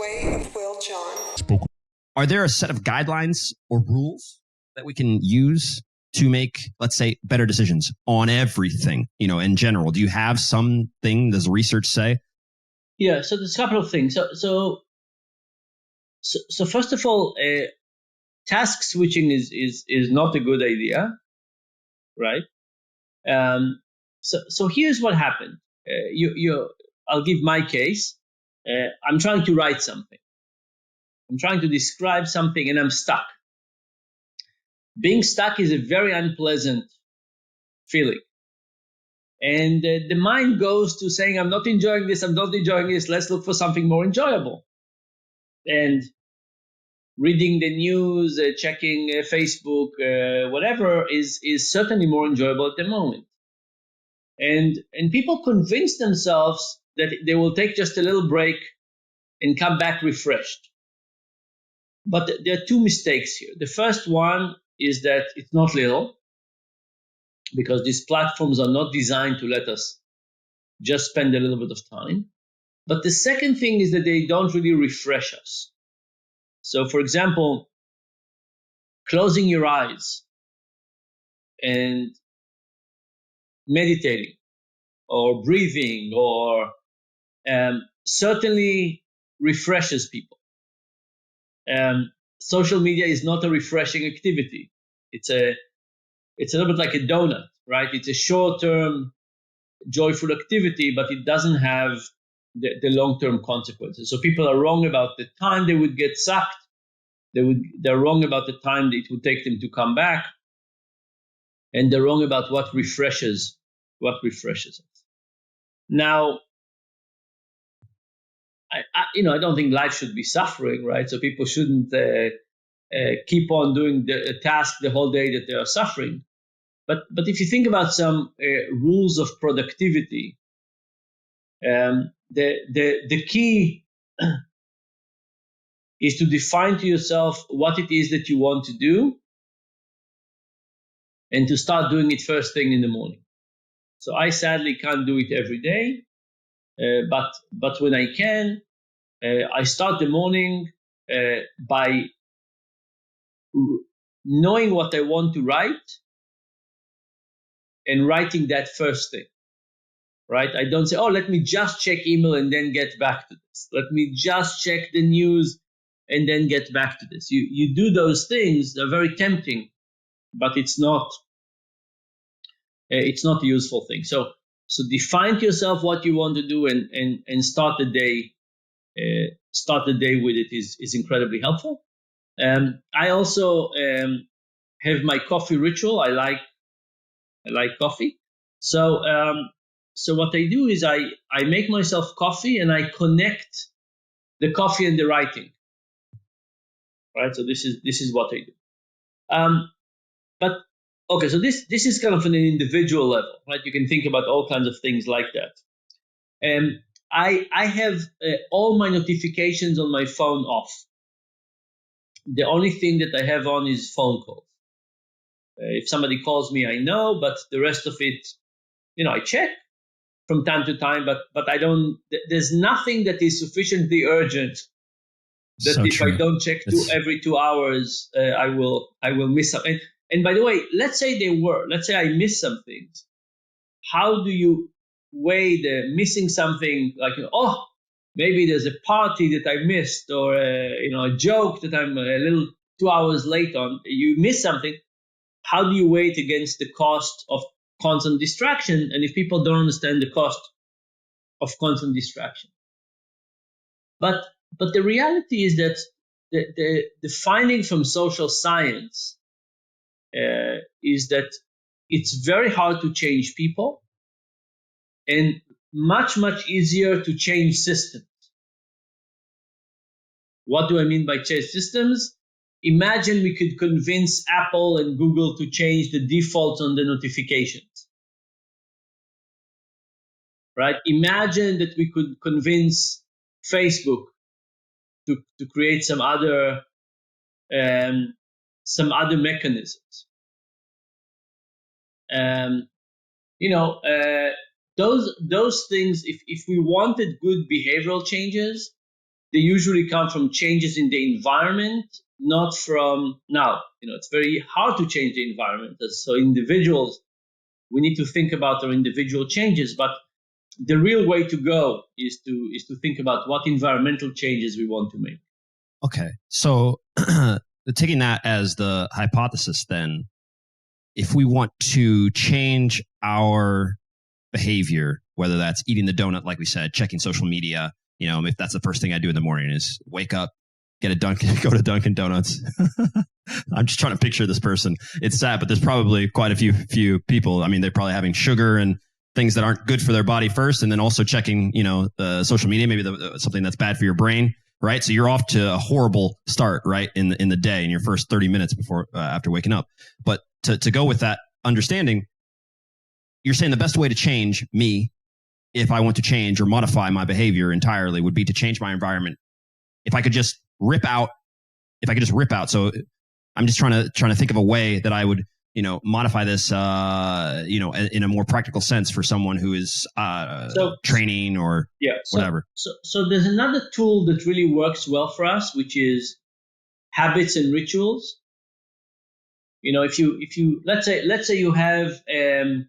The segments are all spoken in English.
way of Will John. Are there a set of guidelines or rules that we can use to make, let's say, better decisions on everything, in general? Do you have something, does research say? Yeah, so there's a couple of things. So first of all, task switching is not a good idea, right? So here's what happened. I'll give my case. I'm trying to write something. I'm trying to describe something and I'm stuck. Being stuck is a very unpleasant feeling. And the mind goes to saying, I'm not enjoying this, let's look for something more enjoyable. And reading the news, checking Facebook, whatever is certainly more enjoyable at the moment. And people convince themselves that they will take just a little break and come back refreshed. But there are two mistakes here. The first one is that it's not little, because these platforms are not designed to let us just spend a little bit of time. But the second thing is that they don't really refresh us. So, for example, closing your eyes and meditating or breathing or certainly refreshes people. Social media is not a refreshing activity. It's a little bit like a donut, right? It's a short-term, joyful activity, but it doesn't have the long-term consequences. So people are wrong about the time they would get sucked. They're wrong about the time that it would take them to come back, and they're wrong about what refreshes us. Now, I don't think life should be suffering, right? So people shouldn't keep on doing the task the whole day that they are suffering. But if you think about some rules of productivity, the key is to define to yourself what it is that you want to do, and to start doing it first thing in the morning. So I sadly can't do it every day, but when I can, I start the morning by knowing what I want to write and writing that first thing, right? I don't say, let me just check email and then get back to this. Let me just check the news and then get back to this. You do those things, they're very tempting, but it's not a useful thing. So define to yourself what you want to do and start the day. Start the day with it is incredibly helpful. I also have my coffee ritual. I like coffee. So what I do is I make myself coffee and I connect the coffee and the writing. Right. So this is what I do. But okay. So this is kind of an individual level, right? You can think about all kinds of things like that. I have all my notifications on my phone off. The only thing that I have on is phone calls. If somebody calls me, I know, but the rest of it, I check from time to time, but I don't, there's nothing that is sufficiently urgent that if I don't check every 2 hours, I will miss something. And by the way, let's say I miss some things. How do you weigh the missing something, like, maybe there's a party that I missed, or a joke that I'm a little 2 hours late on. You miss something. How do you weigh it against the cost of constant distraction? And if people don't understand the cost of constant distraction, but the reality is that the finding from social science is that it's very hard to change people, and much, much easier to change systems. What do I mean by change systems? Imagine we could convince Apple and Google to change the defaults on the notifications. Right? Imagine that we could convince Facebook to create some other mechanisms. Those things, if we wanted good behavioral changes, they usually come from changes in the environment, not from now. It's very hard to change the environment. So individuals, we need to think about our individual changes, but the real way to go is to think about what environmental changes we want to make. Okay. So taking that as the hypothesis, then, if we want to change our behavior, whether that's eating the donut, like we said, checking social media, if that's the first thing I do in the morning is wake up, get a Dunkin', go to Dunkin' Donuts. I'm just trying to picture this person. It's sad, but there's probably quite a few people. I mean, they're probably having sugar and things that aren't good for their body first, and then also checking, the social media, maybe something that's bad for your brain, right? So you're off to a horrible start, right, in the day, in your first 30 minutes before after waking up. But to go with that understanding, you're saying the best way to change me, if I want to change or modify my behavior entirely, would be to change my environment. If I could just rip out. So I'm just trying to think of a way that I would, modify this, in a more practical sense for someone who is training or whatever. So there's another tool that really works well for us, which is habits and rituals. If you let's say you have an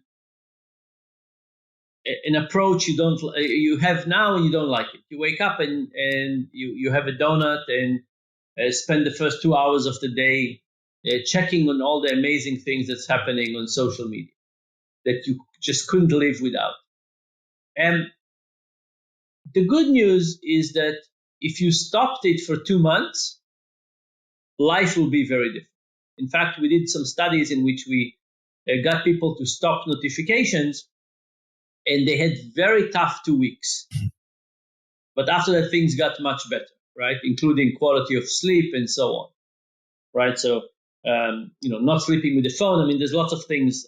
approach you have now and you don't like it. You wake up and you have a donut and spend the first 2 hours of the day checking on all the amazing things that's happening on social media that you just couldn't live without. And the good news is that if you stopped it for 2 months, life will be very different. In fact, we did some studies in which we got people to stop notifications, and they had very tough 2 weeks. But after that, things got much better, right? Including quality of sleep and so on, right? So, not sleeping with the phone. I mean, there's lots of things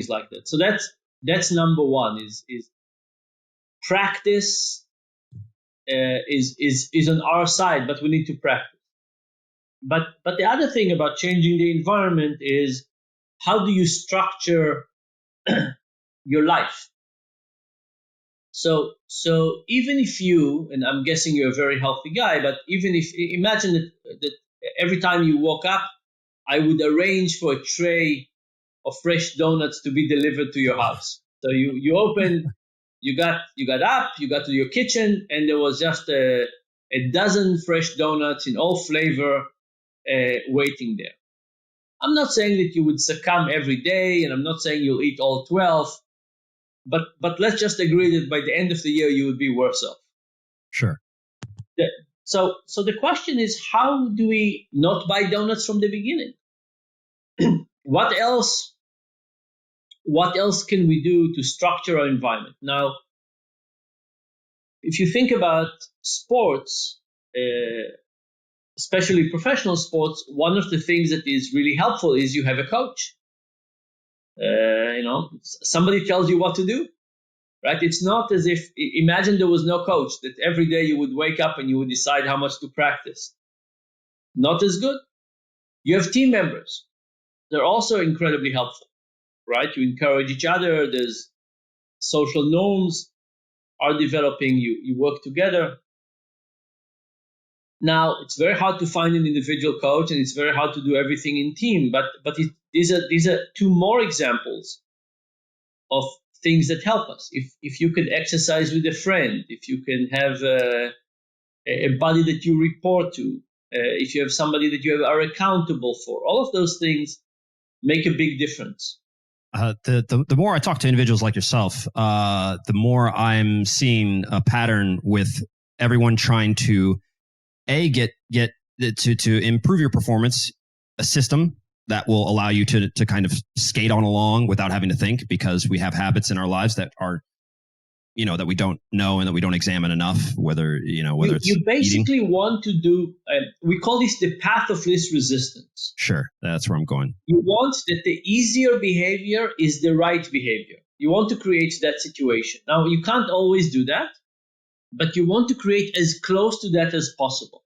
like that. So that's number one. Is practice is on our side, but we need to practice. But the other thing about changing the environment is, how do you structure your life? So even if you, and I'm guessing you're a very healthy guy, but imagine that every time you woke up, I would arrange for a tray of fresh donuts to be delivered to your house. So you open, you got up, you got to your kitchen, and there was just a dozen fresh donuts in all flavor waiting there. I'm not saying that you would succumb every day, and I'm not saying you'll eat all 12, but let's just agree that by the end of the year, you would be worse off. Sure. So the question is, how do we not buy donuts from the beginning? What else can we do to structure our environment? Now, if you think about sports, especially professional sports, one of the things that is really helpful is you have a coach. Somebody tells you what to do, right? It's not as if, imagine there was no coach, that every day you would wake up and you would decide how much to practice. Not as good. You have team members. They're also incredibly helpful, right? You encourage each other. There's social norms are developing. You work together. Now, it's very hard to find an individual coach, and it's very hard to do everything in team. But these are two more examples of things that help us. If you can exercise with a friend, if you can have a buddy that you report to, if you have somebody that you are accountable for, all of those things make a big difference. The more I talk to individuals like yourself, the more I'm seeing a pattern with everyone trying to get to improve your performance, a system that will allow you to kind of skate on along without having to think, because we have habits in our lives that are, that we don't know and that we don't examine enough, whether it's you basically eating. Want to do, we call this the path of least resistance. Sure. That's where I'm going. You want that the easier behavior is the right behavior. You want to create that situation. Now, you can't always do that, but you want to create as close to that as possible.